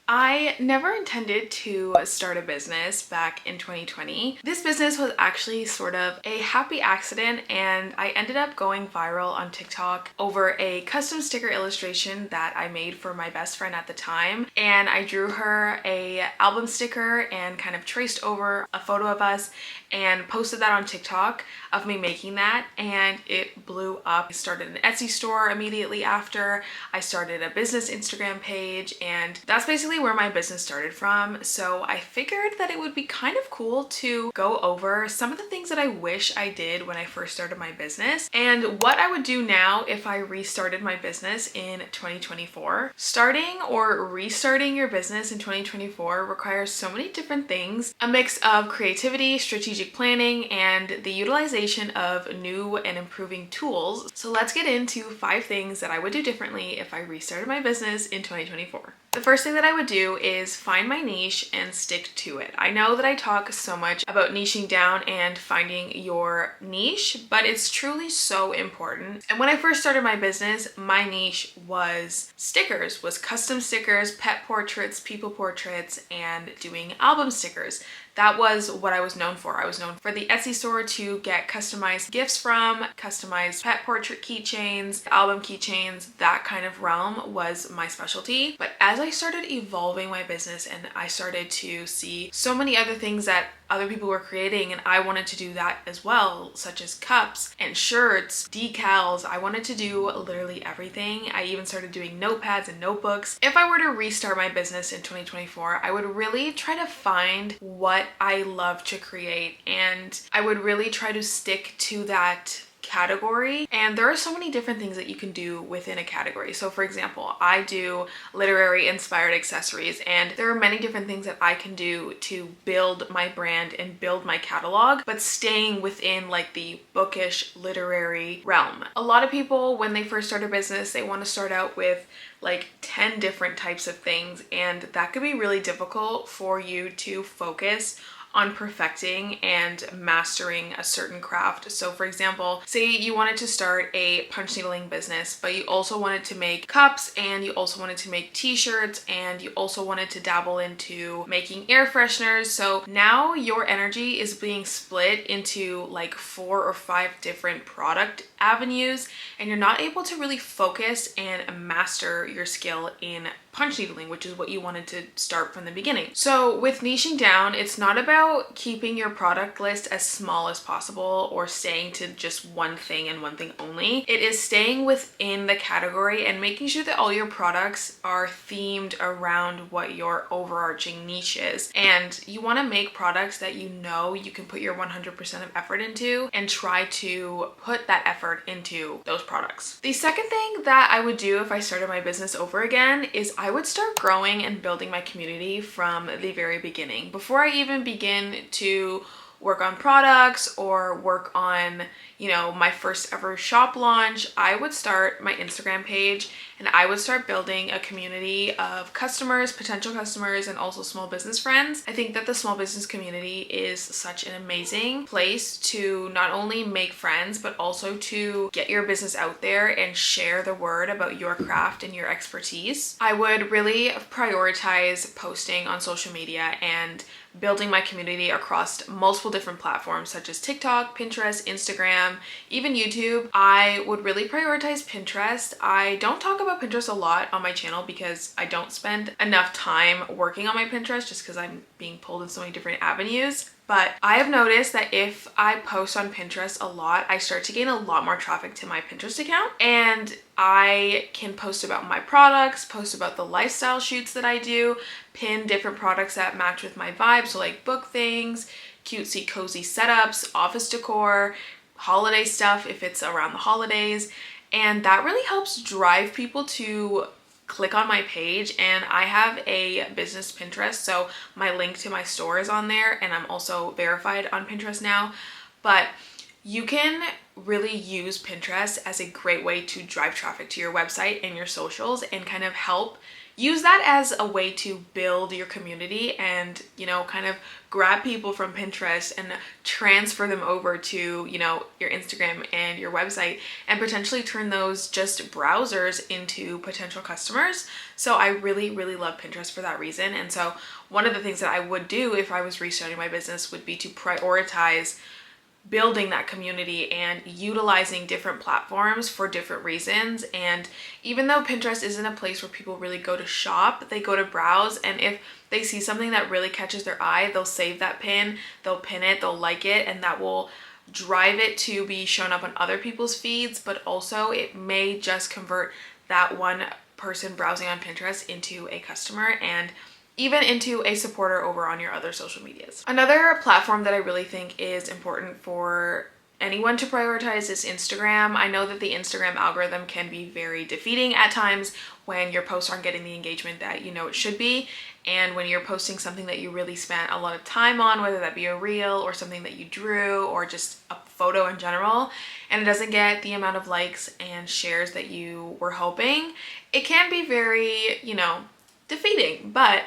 I never intended to start a business back in 2020. This business was actually sort of a happy accident, and I ended up going viral on TikTok over a custom sticker illustration that I made for my best friend at the time. And I drew her a album sticker and kind of traced over a photo of us and posted that on TikTok of me making that, and it blew up. I started an Etsy store immediately after. I started a business Instagram page, and that's basically where my business started from. So I figured that it would be kind of cool to go over some of the things that I wish I did when I first started my business and what I would do now if I restarted my business in 2024. Starting or restarting your business in 2024 requires so many different things, a mix of creativity, strategic planning, and the utilization of new and improving tools. So let's get into 5 things that I would do differently if I restarted my business in 2024. The first thing that I would do is find my niche and stick to it. I know that I talk so much about niching down and finding your niche, but it's truly so important. And when I first started my business, my niche was stickers, was custom stickers, pet portraits, people portraits, and doing album stickers. That was what I was known for. I was known for the Etsy store to get customized gifts from, customized pet portrait keychains, album keychains. That kind of realm was my specialty. But as I started evolving my business and I started to see so many other things that other people were creating, and I wanted to do that as well, such as cups and shirts, decals. I wanted to do literally everything. I even started doing notepads and notebooks. If I were to restart my business in 2024, I would really try to find what I love to create, and I would really try to stick to that category. And there are so many different things that you can do within a category. So for example, I do literary inspired accessories, and there are many different things that I can do to build my brand and build my catalog, but staying within like the bookish literary realm. A lot of people, when they first start a business, they want to start out with like 10 different types of things, and that could be really difficult for you to focus on perfecting and mastering a certain craft. So for example, say you wanted to start a punch needling business, but you also wanted to make cups, and you also wanted to make t-shirts, and you also wanted to dabble into making air fresheners. So now your energy is being split into like 4 or 5 different product avenues, and you're not able to really focus and master your skill in punch needling, which is what you wanted to start from the beginning. So with niching down, it's not about keeping your product list as small as possible or staying to just one thing and one thing only. It is staying within the category and making sure that all your products are themed around what your overarching niche is. And you want to make products that you know you can put your 100% of effort into, and try to put that effort into those products. The second thing that I would do if I started my business over again is I would start growing and building my community from the very beginning. Before I even begin to work on products or work on, my first ever shop launch, I would start my Instagram page and I would start building a community of customers, potential customers, and also small business friends. I think that the small business community is such an amazing place to not only make friends, but also to get your business out there and share the word about your craft and your expertise. I would really prioritize posting on social media and building my community across multiple different platforms such as TikTok, Pinterest, Instagram, even YouTube. I would really prioritize Pinterest. I don't talk about Pinterest a lot on my channel because I don't spend enough time working on my Pinterest, just because I'm being pulled in so many different avenues. But I have noticed that if I post on Pinterest a lot, I start to gain a lot more traffic to my Pinterest account, and I can post about my products, post about the lifestyle shoots that I do, pin different products that match with my vibe. So like book things, cutesy cozy setups, office decor, holiday stuff if it's around the holidays. And that really helps drive people to click on my page. And I have a business Pinterest, so my link to my store is on there, and I'm also verified on Pinterest now. But you can really use Pinterest as a great way to drive traffic to your website and your socials and kind of help use that as a way to build your community and, you know, kind of grab people from Pinterest and transfer them over to, you know, your Instagram and your website and potentially turn those just browsers into potential customers. So I really, really love Pinterest for that reason. And so one of the things that I would do if I was restarting my business would be to prioritize building that community and utilizing different platforms for different reasons. And even though Pinterest isn't a place where people really go to shop, they go to browse, and if they see something that really catches their eye, they'll save that pin, they'll pin it, they'll like it, and that will drive it to be shown up on other people's feeds. But also it may just convert that one person browsing on Pinterest into a customer and even into a supporter over on your other social medias. Another platform that I really think is important for anyone to prioritize is Instagram. I know that the Instagram algorithm can be very defeating at times when your posts aren't getting the engagement that you know it should be, and when you're posting something that you really spent a lot of time on, whether that be a reel or something that you drew or just a photo in general, and it doesn't get the amount of likes and shares that you were hoping, it can be very, you know, defeating. But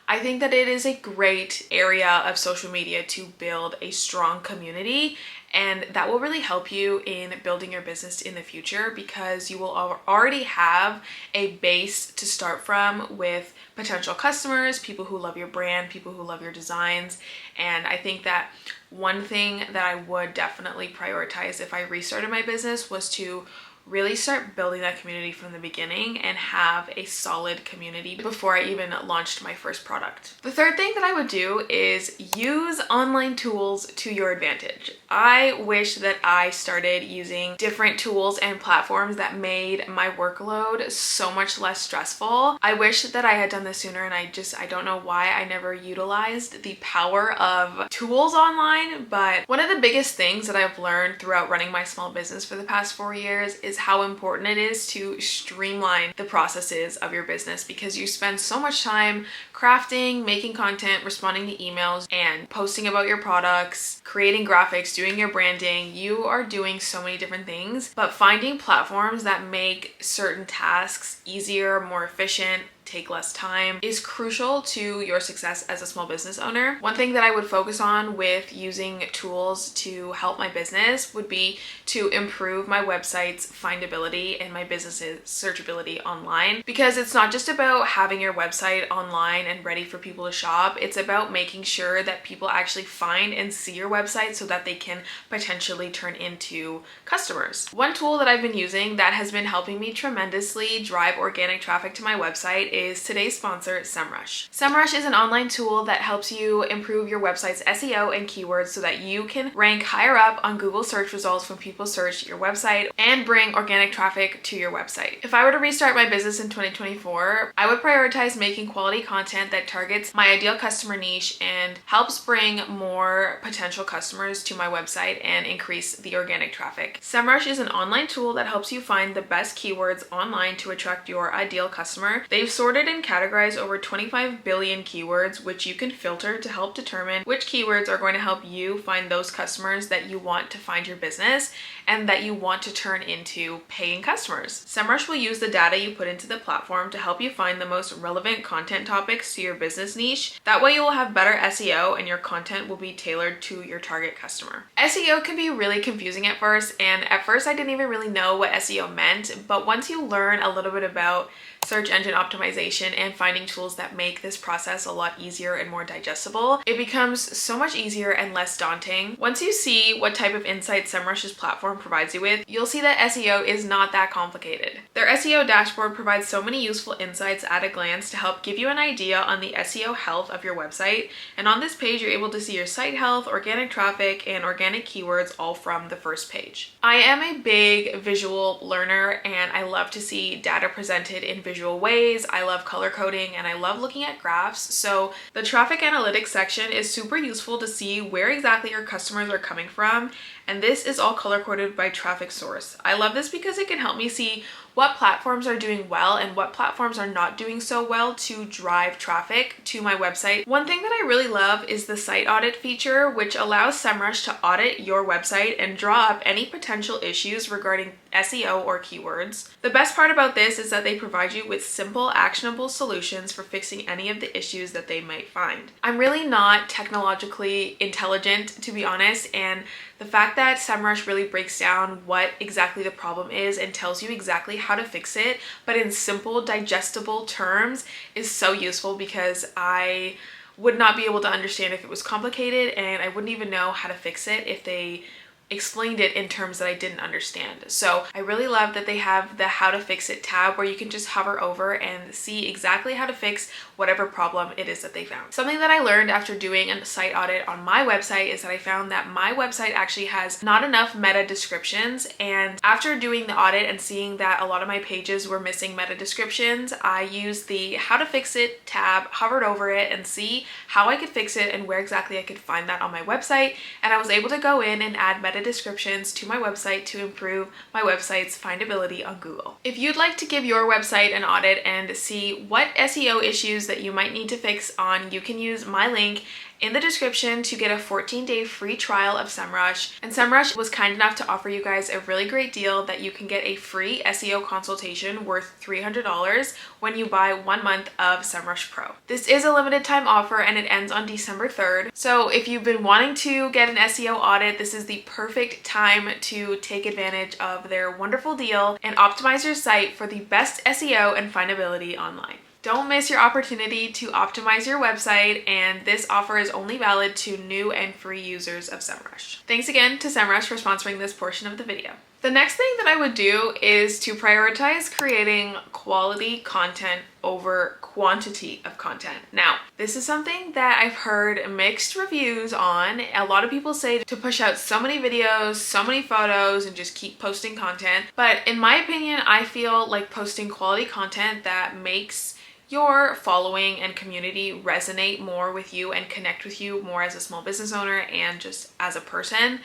I think that it is a great area of social media to build a strong community, and that will really help you in building your business in the future because you will already have a base to start from with potential customers, people who love your brand, people who love your designs. And I think that one thing that I would definitely prioritize if I restarted my business was to really start building that community from the beginning and have a solid community before I even launched my first product. The third thing that I would do is use online tools to your advantage. I wish that I started using different tools and platforms that made my workload so much less stressful. I wish that I had done this sooner, and I don't know why I never utilized the power of tools online. But one of the biggest things that I've learned throughout running my small business for the past 4 years is how important it is to streamline the processes of your business, because you spend so much time crafting, making content, responding to emails, and posting about your products, creating graphics, doing your branding. You are doing so many different things, but finding platforms that make certain tasks easier, more efficient, take less time is crucial to your success as a small business owner. One thing that I would focus on with using tools to help my business would be to improve my website's findability and my business's searchability online, because it's not just about having your website online and ready for people to shop. It's about making sure that people actually find and see your website so that they can potentially turn into customers. One tool that I've been using that has been helping me tremendously drive organic traffic to my website is today's sponsor, SEMRush. SEMRush is an online tool that helps you improve your website's SEO and keywords so that you can rank higher up on Google search results when people search your website and bring organic traffic to your website. If I were to restart my business in 2024, I would prioritize making quality content that targets my ideal customer niche and helps bring more potential customers to my website and increase the organic traffic. SEMRush is an online tool that helps you find the best keywords online to attract your ideal customer. They've sorted and categorized over 25 billion keywords, which you can filter to help determine which keywords are going to help you find those customers that you want to find your business and that you want to turn into paying customers. SEMRush will use the data you put into the platform to help you find the most relevant content topics to your business niche. That way you will have better SEO and your content will be tailored to your target customer. SEO can be really confusing at first, and at first I didn't even really know what SEO meant, but once you learn a little bit about search engine optimization and finding tools that make this process a lot easier and more digestible, it becomes so much easier and less daunting. Once you see what type of insights SEMRush's platform provides you with, you'll see that SEO is not that complicated. Their SEO dashboard provides so many useful insights at a glance to help give you an idea on the SEO health of your website. And on this page, you're able to see your site health, organic traffic, and organic keywords all from the first page. I am a big visual learner and I love to see data presented in visual ways. I love color coding and I love looking at graphs. So the traffic analytics section is super useful to see where exactly your customers are coming from. And this is all color coded by traffic source. I love this because it can help me see what platforms are doing well and what platforms are not doing so well to drive traffic to my website. One thing that I really love is the site audit feature, which allows SEMRush to audit your website and draw up any potential issues regarding SEO or keywords. The best part about this is that they provide you with simple, actionable solutions for fixing any of the issues that they might find. I'm really not technologically intelligent, to be honest, and the fact that SEMRush really breaks down what exactly the problem is and tells you exactly how to fix it, but in simple, digestible terms, is so useful because I would not be able to understand if it was complicated, and I wouldn't even know how to fix it if they explained it in terms that I didn't understand. So I really love that they have the how to fix it tab where you can just hover over and see exactly how to fix whatever problem it is that they found. Something that I learned after doing a site audit on my website is that I found that my website actually has not enough meta descriptions, and after doing the audit and seeing that a lot of my pages were missing meta descriptions, I used the how to fix it tab, hovered over it and see how I could fix it and where exactly I could find that on my website, and I was able to go in and add meta descriptions to my website to improve my website's findability on Google. If you'd like to give your website an audit and see what SEO issues that you might need to fix on, you can use my link in the description to get a 14-day free trial of SEMRush. And SEMRush was kind enough to offer you guys a really great deal that you can get a free SEO consultation worth $300 when you buy 1 month of SEMRush Pro. This is a limited time offer and it ends on December 3rd. So if you've been wanting to get an SEO audit, this is the perfect time to take advantage of their wonderful deal and optimize your site for the best SEO and findability online. Don't miss your opportunity to optimize your website, and this offer is only valid to new and free users of SEMRush. Thanks again to SEMRush for sponsoring this portion of the video. The next thing that I would do is to prioritize creating quality content over quantity of content. Now, this is something that I've heard mixed reviews on. A lot of people say to push out so many videos, so many photos, and just keep posting content. But in my opinion, I feel like posting quality content that makes your following and community resonate more with you and connect with you more as a small business owner and just as a person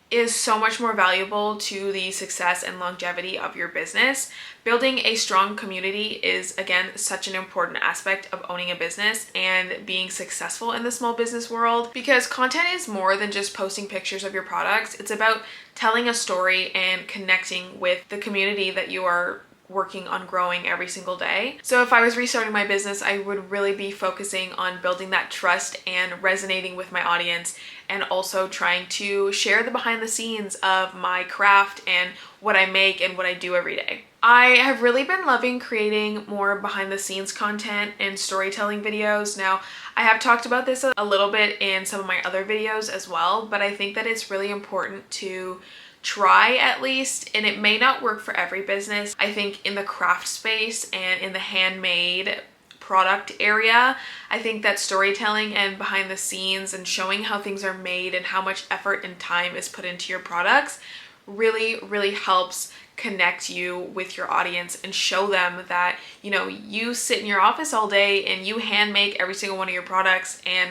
is so much more valuable to the success and longevity of your business. Building a strong community is, again, such an important aspect of owning a business and being successful in the small business world, because content is more than just posting pictures of your products. It's about telling a story and connecting with the community that you are working on growing every single day. So if I was restarting my business, I would really be focusing on building that trust and resonating with my audience, and also trying to share the behind the scenes of my craft and what I make and what I do every day. I have really been loving creating more behind the scenes content and storytelling videos. Now, I have talked about this a little bit in some of my other videos as well, but I think that it's really important to try at least, and it may not work for every business. I think in the craft space and in the handmade product area, I think that storytelling and behind the scenes and showing how things are made and how much effort and time is put into your products really helps connect you with your audience and show them that, you know, you sit in your office all day and you hand make every single one of your products, and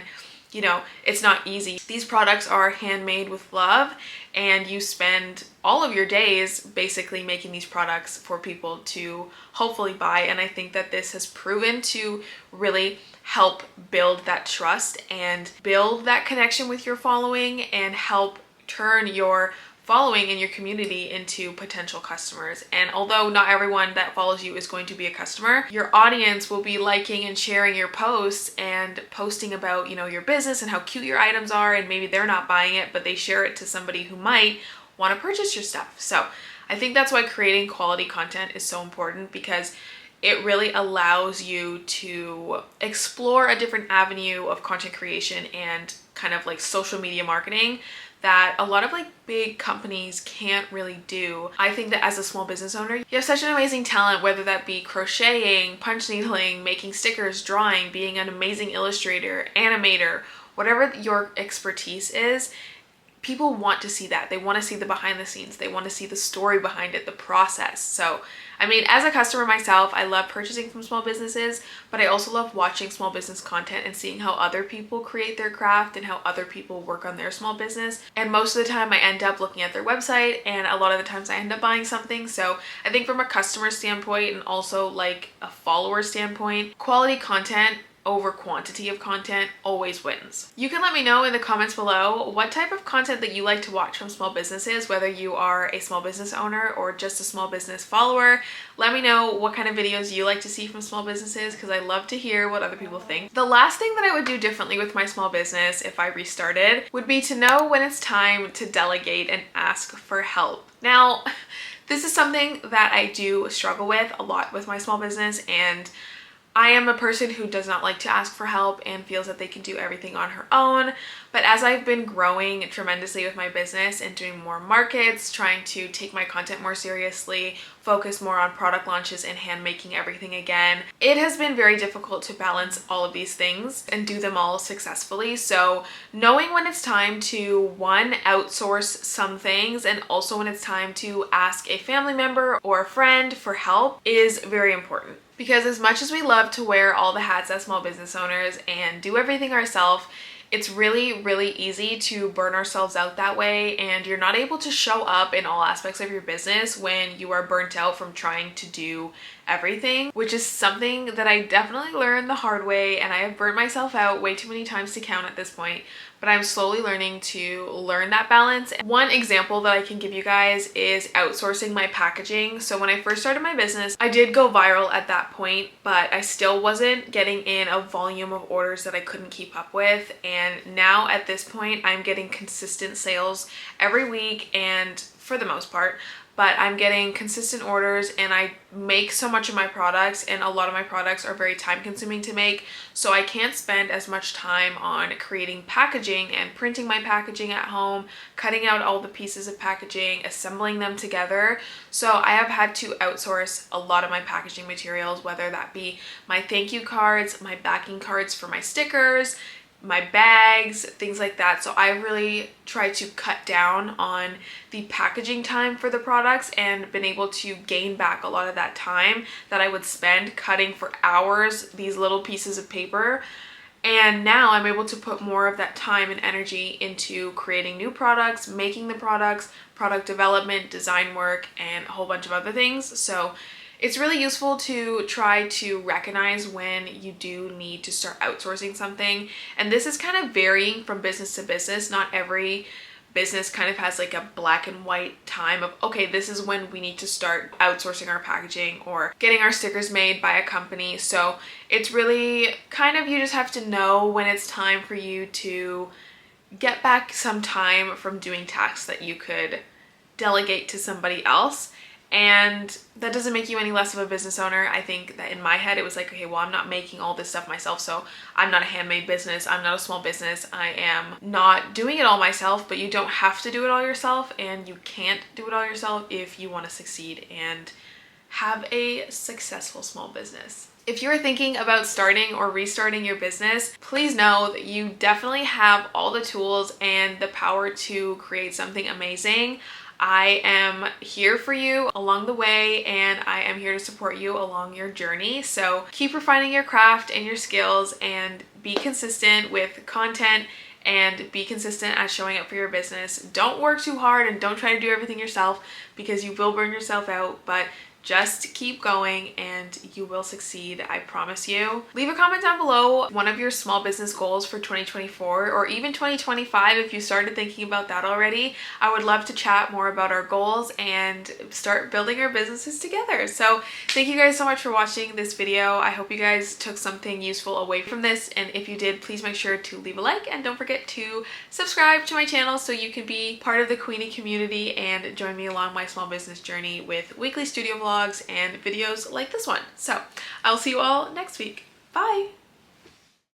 you know, it's not easy. These products are handmade with love, and you spend all of your days basically making these products for people to hopefully buy. And I think that this has proven to really help build that trust and build that connection with your following and help turn your following in your community into potential customers. And although not everyone that follows you is going to be a customer, your audience will be liking and sharing your posts and posting about, you know, your business and how cute your items are, and maybe they're not buying it, but they share it to somebody who might want to purchase your stuff. So I think that's why creating quality content is so important, because it really allows you to explore a different avenue of content creation and kind of like social media marketing that a lot of like big companies can't really do. I think that as a small business owner, you have such an amazing talent, whether that be crocheting, punch needling, making stickers, drawing, being an amazing illustrator, animator, whatever your expertise is. people want to see that. They want to see the behind the scenes. They want to see the story behind it, the process. So, I mean, as a customer myself, I love purchasing from small businesses, but I also love watching small business content and seeing how other people create their craft and how other people work on their small business. And most of the time I end up looking at their website, and a lot of the times I end up buying something. So I think from a customer standpoint and also like a follower standpoint, quality content over quantity of content always wins. You can let me know in the comments below what type of content that you like to watch from small businesses, whether you are a small business owner or just a small business follower. Let me know what kind of videos you like to see from small businesses, because I love to hear what other people think. The last thing that I would do differently with my small business if I restarted would be to know when it's time to delegate and ask for help. Now, this is something that I do struggle with a lot with my small business, and I am a person who does not like to ask for help and feels that they can do everything on her own. But as I've been growing tremendously with my business and doing more markets, trying to take my content more seriously, focus more on product launches and hand making everything again, it has been very difficult to balance all of these things and do them all successfully. So knowing when it's time to, one, outsource some things, and also when it's time to ask a family member or a friend for help is very important. Because as much as we love to wear all the hats as small business owners and do everything ourselves, it's really, really easy to burn ourselves out that way, and you're not able to show up in all aspects of your business when you are burnt out from trying to do everything, which is something that I definitely learned the hard way, and I have burnt myself out way too many times to count at this point. But I'm slowly learning to learn that balance. One example that I can give you guys is outsourcing my packaging. So when I first started my business, I did go viral at that point, but I still wasn't getting in a volume of orders that I couldn't keep up with. And now at this point, I'm getting consistent sales every week, and for the most part, but I'm getting consistent orders, and I make so much of my products, and a lot of my products are very time consuming to make, so I can't spend as much time on creating packaging and printing my packaging at home, cutting out all the pieces of packaging, assembling them together. So I have had to outsource a lot of my packaging materials, whether that be my thank you cards, my backing cards for my stickers, my bags, things like that. So I really try to cut down on the packaging time for the products and been able to gain back a lot of that time that I would spend cutting for hours these little pieces of paper. And now I'm able to put more of that time and energy into creating new products, making the products, product development, design work, and a whole bunch of other things. So it's really useful to try to recognize when you do need to start outsourcing something. And this is kind of varying from business to business. Not every business kind of has like a black and white time of, okay, this is when we need to start outsourcing our packaging or getting our stickers made by a company. So it's really kind of, you just have to know when it's time for you to get back some time from doing tasks that you could delegate to somebody else. And that doesn't make you any less of a business owner. I think that in my head, it was like, okay, well, I'm not making all this stuff myself, so I'm not a handmade business. I'm not a small business. I am not doing it all myself, but you don't have to do it all yourself, and you can't do it all yourself if you want to succeed and have a successful small business. If you're thinking about starting or restarting your business, please know that you definitely have all the tools and the power to create something amazing. I am here for you along the way, and I am here to support you along your journey. So keep refining your craft and your skills, and be consistent with content and be consistent at showing up for your business. Don't work too hard and don't try to do everything yourself, because you will burn yourself out, but just keep going and you will succeed, I promise you. Leave a comment down below one of your small business goals for 2024 or even 2025 if you started thinking about that already. I would love to chat more about our goals and start building our businesses together. So thank you guys so much for watching this video. I hope you guys took something useful away from this, and if you did, please make sure to leave a like and don't forget to subscribe to my channel so you can be part of the Queenie community and join me along my small business journey with weekly studio vlogs and videos like this one. So I'll see you all next week. Bye!